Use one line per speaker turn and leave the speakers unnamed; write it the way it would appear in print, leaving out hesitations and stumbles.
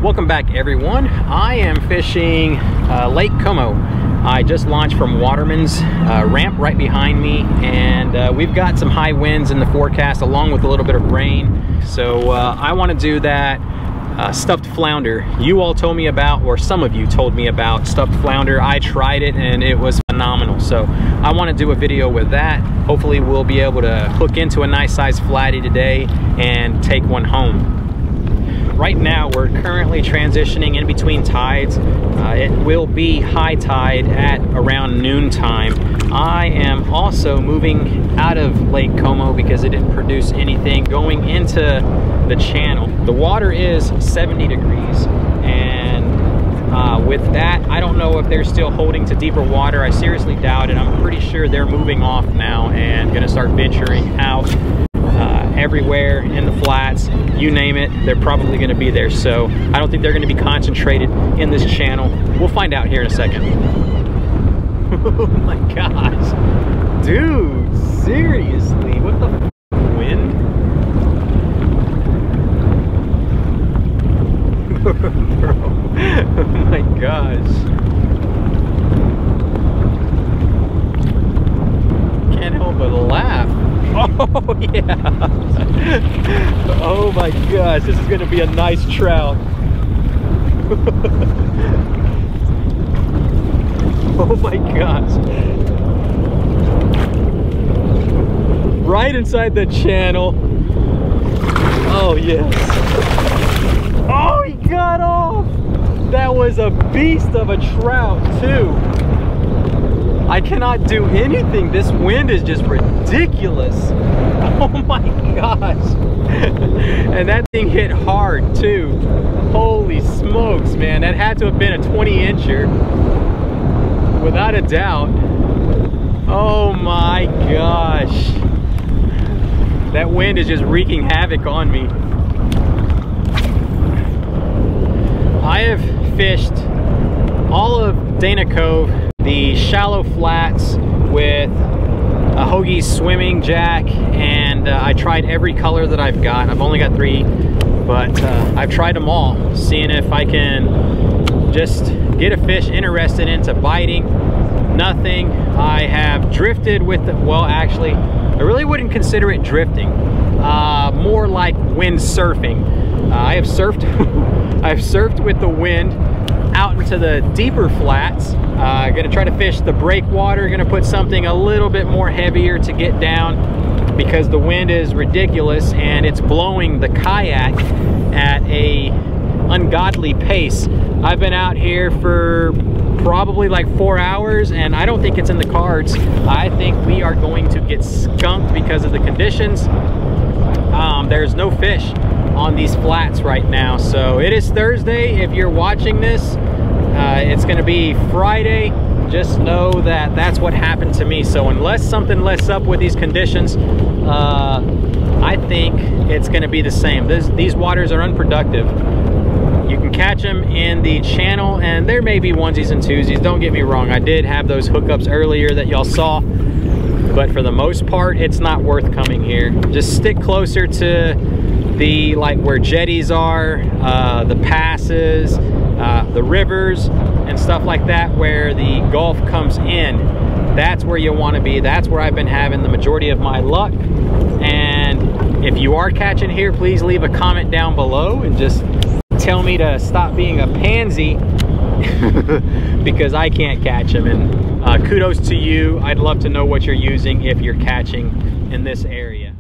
Welcome back, everyone. I am fishing Lake Como. I just launched from Waterman's ramp right behind me, and we've got some high winds in the forecast along with a little bit of rain. So I want to do that stuffed flounder you all told me about, or some of you told me about stuffed flounder. I tried it and it was phenomenal. So I want to do a video with that. Hopefully we'll be able to hook into a nice size flatty today and take one home. Right now we're currently transitioning in between tides. It will be high tide at around noon time. I am also moving out of Lake Como because it didn't produce anything, going into the channel. The water is 70 degrees, and with that, I don't know if they're still holding to deeper water. I seriously doubt it. I'm pretty sure they're moving off now and gonna start venturing out everywhere in the flats, you name it, they're probably going to be there. So I don't think they're going to be concentrated in this channel. We'll find out here in a second. Oh my gosh, dude, seriously, what the wind? Bro, oh my gosh, can't help but laugh. Oh yeah. Oh my gosh, this is gonna be a nice trout. Oh my gosh. Right inside the channel. Oh yes. Oh, he got off. That was a beast of a trout too. I cannot do anything. This wind is just ridiculous. Oh my gosh. And that thing hit hard too. Holy smokes, man. That had to have been a 20-incher. Without a doubt. Oh my gosh. That wind is just wreaking havoc on me. I have fished all of Dana Cove, the shallow flats with a Hoagie swimming jack, and I tried every color that I've got. I've only got 3, but I've tried them all, seeing if I can just get a fish interested into biting. Nothing. I have drifted with the, well, actually, I really wouldn't consider it drifting. More like wind surfing. I have surfed I've surfed with the wind out into the deeper flats. Gonna try to fish the breakwater. Gonna put something a little bit more heavier to get down because the wind is ridiculous and it's blowing the kayak at a ungodly pace. I've been out here for probably like 4 hours and I don't think it's in the cards. I think we are going to get skunked because of the conditions. There's no fish on these flats right now. So it is Thursday if you're watching this. It's gonna be Friday. Just know that that's what happened to me. So unless something lets up with these conditions, I think it's gonna be the same. These waters are unproductive. You can catch them in the channel and there may be onesies and twosies. Don't get me wrong, I did have those hookups earlier that y'all saw, but for the most part, it's not worth coming here. Just stick closer to the, like where jetties are, the passes, the rivers and stuff like that, where the Gulf comes in. That's where you want to be. That's where I've been having the majority of my luck. And if you are catching here, please leave a comment down below and just tell me to stop being a pansy because I can't catch them. And kudos to you. I'd love to know what you're using if you're catching in this area.